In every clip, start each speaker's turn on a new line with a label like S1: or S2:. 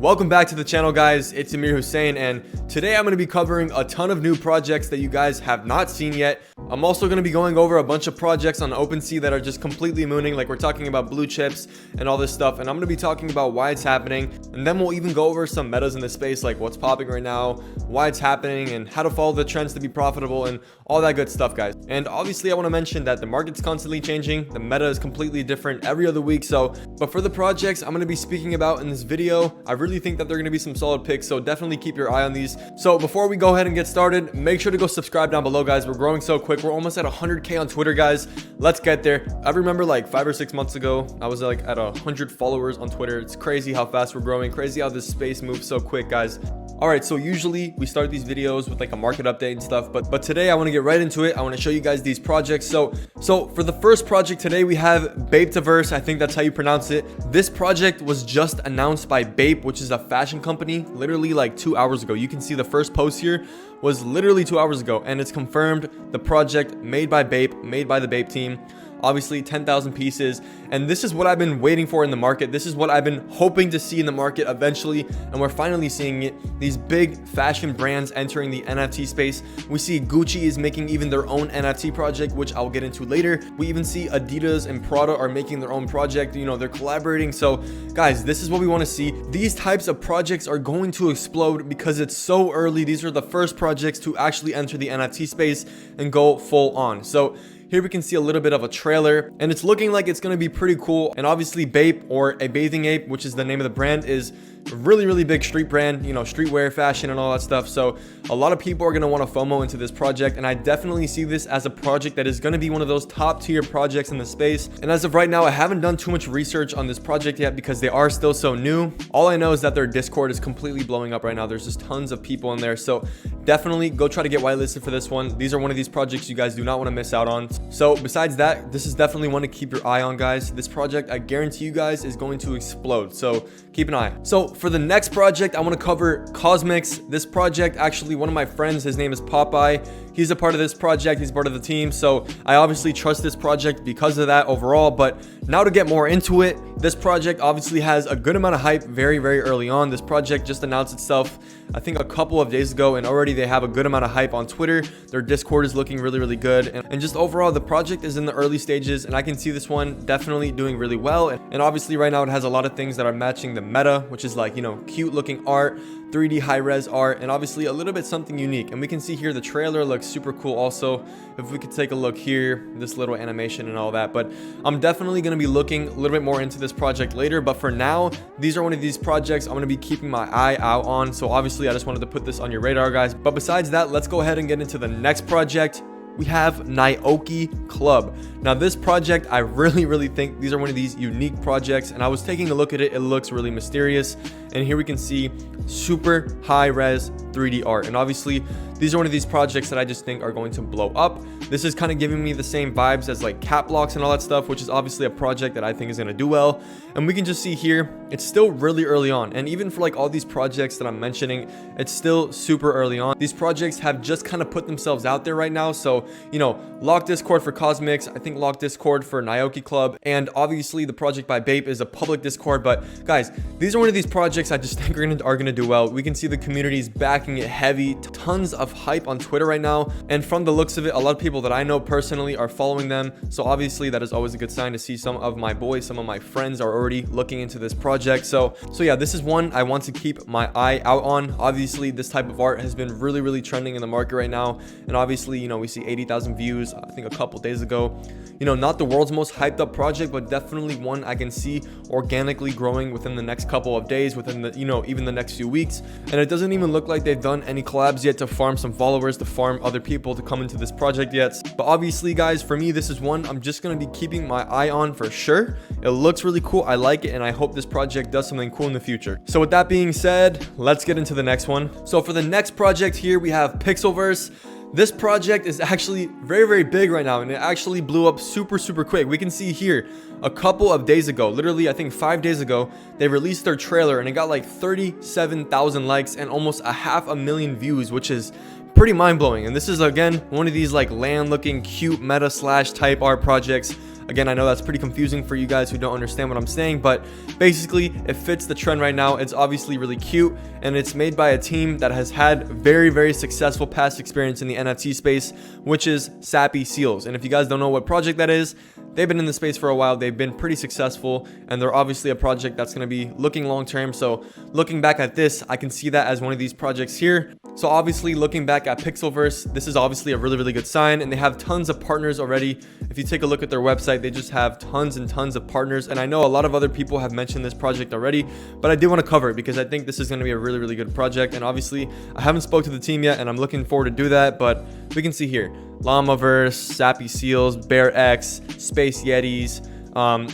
S1: Welcome back to the channel, guys. It's Amir Hussein, and today I'm going to be covering a ton of new projects that you guys have not seen yet. I'm also going to be going over a bunch of projects on OpenSea that are just completely mooning, like we're talking about blue chips and all this stuff, and I'm going to be talking about why it's happening, and then we'll even go over some metas in the space, like what's popping right now, why it's happening, and how to follow the trends to be profitable, and all that good stuff, guys. And obviously I want to mention that the market's constantly changing. The meta is completely different every other week. But for the projects I'm going to be speaking about in this video, I really think that they're going to be some solid picks, so definitely keep your eye on these. So before we go ahead and get started, make sure to go subscribe down below, guys. We're growing so quick. We're almost at 100k on Twitter, guys. Let's get there. I remember like 5 or 6 months ago I was like at 100 followers on Twitter. It's crazy how fast we're growing, crazy how this space moves so quick, guys. All right, so usually we start these videos with like a market update and stuff, but today I want to get right into it. I want to show you guys these projects. So for the first project today, we have Pixelverse. I think that's how you pronounce it. This project was just announced by Bape, which is a fashion company, literally like 2 hours ago. You can see the first post here was literally 2 hours ago, and it's confirmed. The project made by Bape, made by the Bape team. Obviously 10,000 pieces, and this is what I've been waiting for in the market. This is what I've been hoping to see in the market eventually, and we're finally seeing it. These big fashion brands entering the NFT space. We see Gucci is making even their own NFT project, which I'll get into later. We even see Adidas and Prada are making their own project. You know, they're collaborating. So guys, this is what we want to see. These types of projects are going to explode because it's so early. These are the first projects to actually enter the NFT space and go full on. So here we can see a little bit of a trailer, and it's looking like it's going to be pretty cool. And obviously Bape, or a bathing ape, which is the name of the brand, is a really big street brand, you know, streetwear, fashion, and all that stuff. So a lot of people are going to want to FOMO into this project, and I definitely see this as a project that is going to be one of those top tier projects in the space. And as of right now, I haven't done too much research on this project yet because they are still so new. All I know is that their Discord is completely blowing up right now. There's just tons of people in there, so definitely go try to get whitelisted for this one. These are one of these projects you guys do not want to miss out on. So besides that, this is definitely one to keep your eye on, guys. This project, I guarantee you guys, is going to explode, so keep an eye. So for the next project, I want to cover Cosmics. This project, actually, one of my friends, his name is Popeye. He's a part of this project. He's part of the team. So I obviously trust this project because of that overall. But now to get more into it, this project obviously has a good amount of hype very early on. This project just announced itself, I think, a couple of days ago, and already they have a good amount of hype on Twitter. Their Discord is looking really good. And just overall, the project is in the early stages, and I can see this one definitely doing really well. And obviously right now it has a lot of things that are matching the meta, which is like, you know, cute looking art, 3D high-res art, and obviously a little bit something unique. And we can see here the trailer looks super cool also. If we could take a look here, this little animation and all that. But I'm definitely going to be looking a little bit more into this project later, but for now, these are one of these projects I'm going to be keeping my eye out on. So obviously I just wanted to put this on your radar, guys. But besides that, let's go ahead and get into the next project. We have Naoki Club. Now this project, I really think these are one of these unique projects, and I was taking a look at it. It looks really mysterious, and here we can see super high res 3D art, and obviously these are one of these projects that I just think are going to blow up. This is kind of giving me the same vibes as like Cat Blocks and all that stuff, which is obviously a project that I think is going to do well. And we can just see here, it's still really early on. And even for like all these projects that I'm mentioning, it's still super early on. These projects have just kind of put themselves out there right now. So, you know, lock Discord for Cosmics, I think lock Discord for Naoki Club. And obviously the project by Bape is a public Discord. But guys, these are one of these projects I just think are going to do well. We can see the community is backing it heavy, tons of hype on Twitter right now. And from the looks of it, a lot of people that I know personally are following them. So obviously that is always a good sign to see some of my boys, some of my friends are already looking into this project. So yeah, this is one I want to keep my eye out on. Obviously this type of art has been really trending in the market right now. And obviously, you know, we see 80,000 views, I think a couple days ago. You know, not the world's most hyped up project, but definitely one I can see organically growing within the next couple of days, within the, you know, even the next few weeks. And it doesn't even look like they've done any collabs yet to farm some followers, to farm other people to come into this project yet. But obviously, guys, for me, this is one I'm just going to be keeping my eye on for sure. It looks really cool. I like it, and I hope this project does something cool in the future. So with that being said, let's get into the next one. So for the next project here, we have Pixelverse. This project is actually very big right now, and it actually blew up super quick. We can see here a couple of days ago, literally I think 5 days ago, they released their trailer, and it got like 37,000 likes and almost 500,000 views, which is pretty mind-blowing. And this is again one of these like land looking cute meta slash type art projects. Again, I know that's pretty confusing for you guys who don't understand what I'm saying, but basically it fits the trend right now. It's obviously really cute, and it's made by a team that has had very successful past experience in the NFT space, which is Sappy Seals. And if you guys don't know what project that is, they've been in the space for a while. They've been pretty successful, and they're obviously a project that's going to be looking long term. So looking back at this, I can see that as one of these projects here. So obviously looking back at Pixelverse, this is obviously a really good sign, and they have tons of partners already. If you take a look at their website, they just have tons and tons of partners, and I know a lot of other people have mentioned this project already, but I did want to cover it because I think this is going to be a really good project. And obviously I haven't spoke to the team yet, and I'm looking forward to do that. But we can see here Llamaverse, Sappy Seals, Bear X, Space Yetis,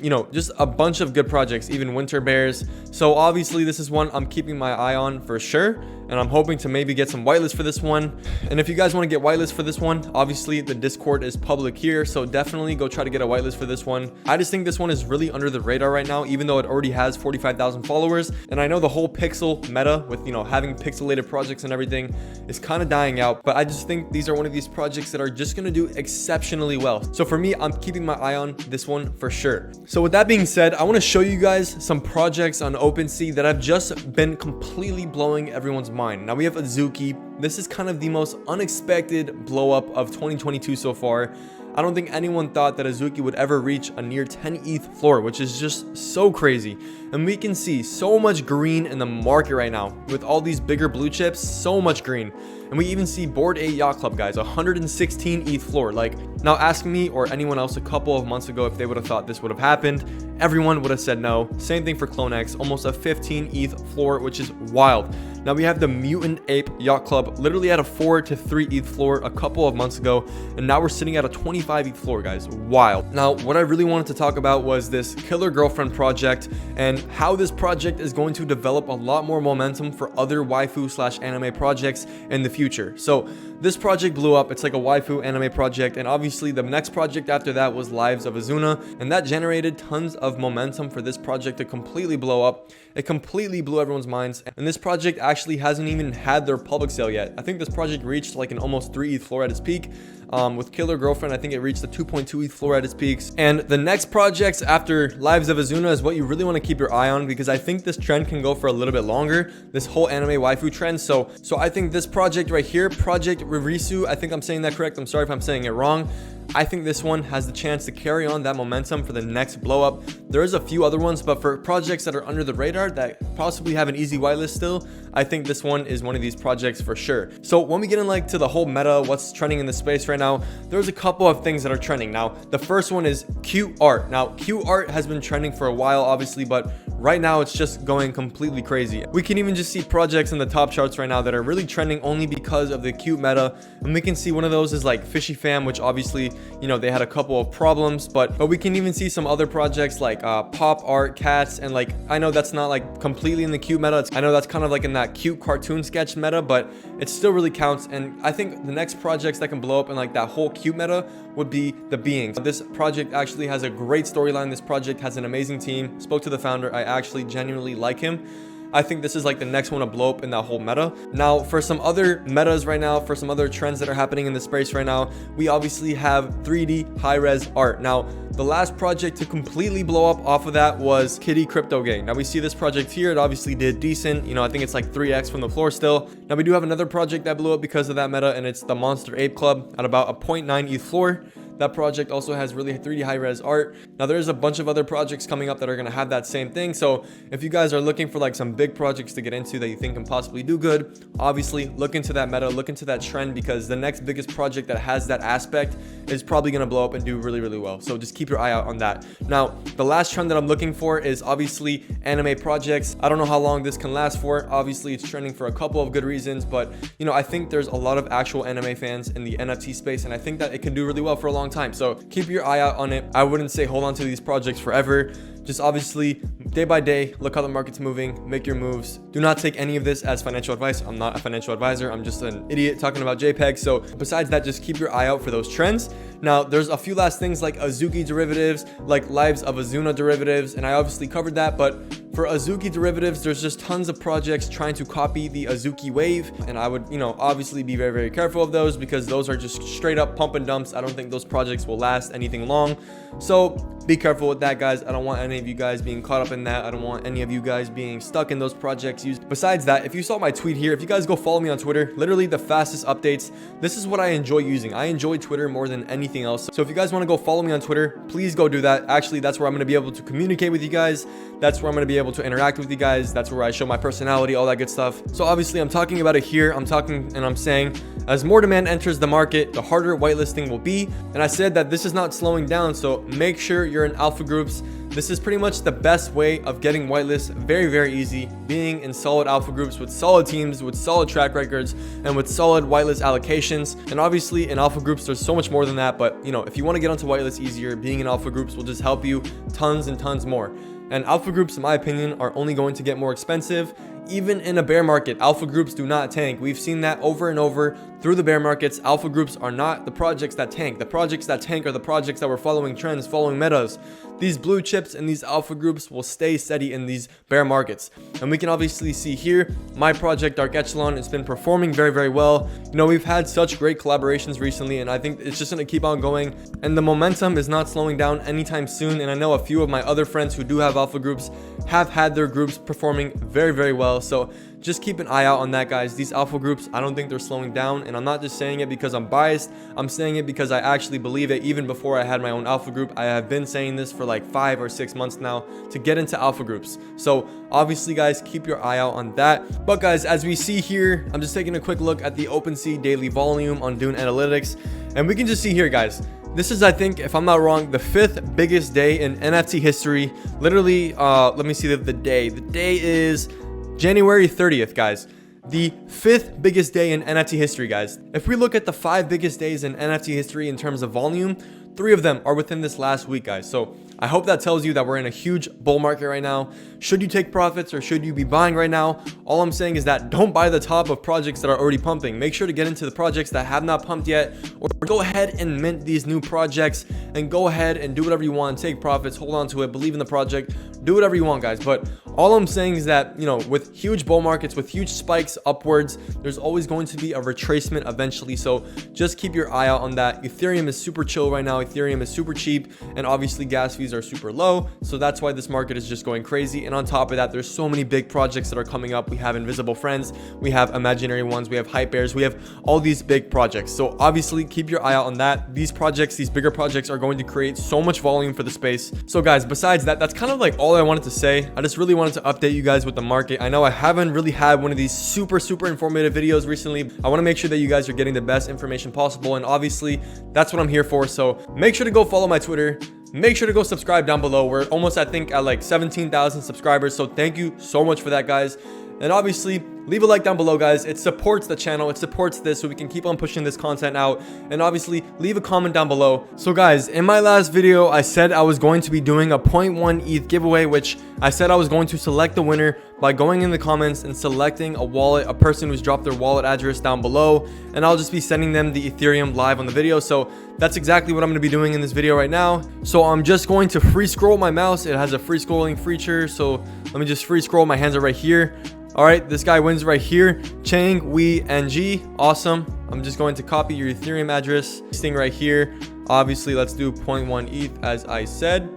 S1: you know, just a bunch of good projects, even Winter Bears. So obviously this is one I'm keeping my eye on for sure, and I'm hoping to maybe get some whitelist for this one. And if you guys want to get whitelist for this one, obviously the Discord is public here, so definitely go try to get a whitelist for this one. I just think this one is really under the radar right now, even though it already has 45,000 followers. And I know the whole pixel meta with, you know, having pixelated projects and everything is kind of dying out, but I just think these are one of these projects that are just going to do exceptionally well. So for me, I'm keeping my eye on this one for sure. So with that being said, I want to show you guys some projects on OpenSea that have just been completely blowing everyone's mind. Now we have Azuki. This is kind of the most unexpected blow up of 2022 so far. I don't think anyone thought that Azuki would ever reach a near 10 ETH floor, which is just so crazy. And we can see so much green in the market right now with all these bigger blue chips, so much green. And we even see Bored Ape Yacht Club, guys, 116 ETH floor. Like, now ask me or anyone else a couple of months ago if they would have thought this would have happened. Everyone would have said no. Same thing for CloneX, almost a 15 ETH floor, which is wild. Now we have the Mutant Ape Yacht Club, literally at a 4 to 3 ETH floor a couple of months ago, and now we're sitting at a 25 ETH floor, guys. Wild. Now, what I really wanted to talk about was this Killer Girlfriend project and how this project is going to develop a lot more momentum for other waifu slash anime projects in the future. So this project blew up. It's like a waifu anime project, and obviously the next project after that was Lives of Azuna, and that generated tons of momentum for this project to completely blow up. It completely blew everyone's minds, and this project actually hasn't even had their public sale yet. I think this project reached like an almost 3 ETH floor at its peak. With Killer Girlfriend, I think it reached the 2.2 ETH floor at its peaks. And the next projects after Lives of Azuna is what you really want to keep your eye on, because I think this trend can go for a little bit longer, this whole anime waifu trend. So I think this project right here, Project Ririsu, I think I'm saying that correct. I'm sorry if I'm saying it wrong. I think this one has the chance to carry on that momentum for the next blow up. There is a few other ones, but for projects that are under the radar that possibly have an easy whitelist still, I think this one is one of these projects for sure. So when we get in like to the whole meta, what's trending in the space right now, there's a couple of things that are trending. Now, the first one is cute art. Now, cute art has been trending for a while, obviously, but right now it's just going completely crazy. We can even just see projects in the top charts right now that are really trending only because of the cute meta. And we can see one of those is like Fishy Fam, which obviously, you know, they had a couple of problems, but we can even see some other projects like Pop Art Cats, and like, I know that's not like completely in the cute meta. I know that's kind of like in that cute cartoon sketch meta, but it still really counts. And I think the next projects that can blow up in like that whole cute meta would be the Beings. This project actually has a great storyline. This project has an amazing team. Spoke to the founder. I actually genuinely like him. I think this is like the next one to blow up in that whole meta. Now, for some other metas right now, for some other trends that are happening in the space right now, we obviously have 3D high-res art. Now, the last project to completely blow up off of that was Kitty Crypto Gang. Now, we see this project here. It obviously did decent. You know, I think it's like 3x from the floor still. Now, we do have another project that blew up because of that meta, and it's the Monster Ape Club at about a 0.9 ETH floor. That project also has really 3D high-res art. Now, there's a bunch of other projects coming up that are going to have that same thing. So if you guys are looking for like some big projects to get into that you think can possibly do good, obviously look into that meta, look into that trend, because the next biggest project that has that aspect is probably going to blow up and do really well. So just keep your eye out on that. Now, the last trend that I'm looking for is obviously anime projects. I don't know how long this can last for. Obviously, it's trending for a couple of good reasons, but you know, I think there's a lot of actual anime fans in the NFT space, and I think that it can do really well for a long time. So keep your eye out on it. I wouldn't say hold on to these projects forever. Just obviously day by day, look how the market's moving, make your moves. Do not take any of this as financial advice. I'm not a financial advisor. I'm just an idiot talking about JPEG. So besides that, just keep your eye out for those trends. Now, there's a few last things like Azuki derivatives, like Lives of Azuna derivatives, and I obviously covered that. But For Azuki derivatives, there's just tons of projects trying to copy the Azuki wave, and I would, obviously be very, very careful of those, because those are just straight up pump and dumps. I don't think those projects will last anything long, so be careful with that, guys. I don't want any of you guys being caught up in that. I don't want any of you guys being stuck in those projects. Besides that, if you saw my tweet here, if you guys go follow me on Twitter, literally the fastest updates, this is what I enjoy using. I enjoy Twitter more than anything else. So if you guys want to go follow me on Twitter, please go do that. Actually, that's where I'm going to be able to communicate with you guys. That's where I'm going to be able to interact with you guys. That's where I show my personality, all that good stuff. So obviously I'm talking about it here. I'm talking and I'm saying, as more demand enters the market, the harder whitelisting will be. And I said that this is not slowing down. So make sure you're in alpha groups. This is pretty much the best way of getting whitelist. Very, very easy. Being in solid alpha groups with solid teams, with solid track records, and with solid whitelist allocations. And obviously in alpha groups, there's so much more than that. But if you want to get onto whitelist easier, being in alpha groups will just help you tons and tons more. And alpha groups, in my opinion, are only going to get more expensive. Even in a bear market, alpha groups do not tank. We've seen that over and over through the bear markets. Alpha groups are not the projects that tank. The projects that tank are the projects that were following trends, following metas. These blue chips and these alpha groups will stay steady in these bear markets. And we can obviously see here, my project Dark Echelon has been performing very, very well. We've had such great collaborations recently, and I think it's just going to keep on going. And the momentum is not slowing down anytime soon. And I know a few of my other friends who do have alpha groups have had their groups performing very, very well. So just keep an eye out on that, guys. These alpha groups, I don't think they're slowing down, and I'm not just saying it because I'm biased. I'm saying it because I actually believe it. Even before I had my own alpha group, I have been saying this for like 5 or 6 months now to get into alpha groups. So obviously, guys, keep your eye out on that. But guys, as we see here, I'm just taking a quick look at the OpenSea daily volume on Dune Analytics, and we can just see here, guys, this is, I think, if I'm not wrong, the 5th biggest day in NFT history. Literally, let me see the day. The day is January 30th, guys. The 5th biggest day in NFT history, guys. If we look at the 5 biggest days in NFT history in terms of volume, 3 of them are within this last week, guys. So I hope that tells you that we're in a huge bull market right now. Should you take profits or should you be buying right now? All I'm saying is that don't buy the top of projects that are already pumping. Make sure to get into the projects that have not pumped yet, or go ahead and mint these new projects and go ahead and do whatever you want. Take profits, hold on to it, believe in the project, do whatever you want, guys. But all I'm saying is that, with huge bull markets, with huge spikes upwards, there's always going to be a retracement eventually. So just keep your eye out on that. Ethereum is super chill right now. Ethereum is super cheap, and obviously gas fees are super low. So that's why this market is just going crazy. And on top of that, there's so many big projects that are coming up. We have Invisible Friends, we have Imaginary Ones, we have Hype Bears, we have all these big projects. So obviously keep your eye out on that. These projects, these bigger projects are going to create so much volume for the space. So guys, besides that, that's kind of like all I wanted to say. I just really wanted to update you guys with the market. I know I haven't really had one of these super informative videos recently. I want to make sure that you guys are getting the best information possible, and obviously that's what I'm here for. So make sure to go follow my Twitter. Make sure to go subscribe down below. We're almost, I think, at like 17,000 subscribers. So thank you so much for that, guys. And obviously, leave a like down below, guys. It supports the channel. It supports this, so we can keep on pushing this content out. And obviously, leave a comment down below. So guys, in my last video, I said I was going to be doing a 0.1 ETH giveaway, which I said I was going to select the winner by going in the comments and selecting a wallet, a person who's dropped their wallet address down below, and I'll just be sending them the Ethereum live on the video. So that's exactly what I'm going to be doing in this video right now. So I'm just going to free scroll my mouse. It has a free scrolling feature. So let me just free scroll. My hands are right here. All right, this guy wins right here. Chang Wei NG. Awesome. I'm just going to copy your Ethereum address. This thing right here. Obviously, let's do 0.1 ETH as I said.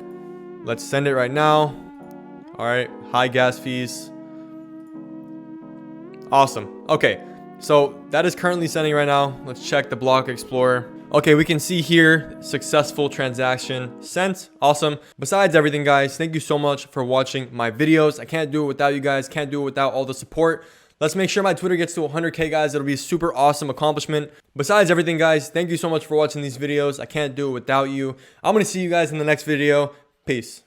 S1: Let's send it right now. All right, high gas fees. Awesome. Okay, so that is currently sending right now. Let's check the block explorer. Okay, we can see here, successful transaction sent. Awesome. Besides everything, guys, thank you so much for watching my videos. I can't do it without you guys. Can't do it without all the support. Let's make sure my Twitter gets to 100K, guys. It'll be a super awesome accomplishment. Besides everything, guys, thank you so much for watching these videos. I can't do it without you. I'm going to see you guys in the next video. Peace.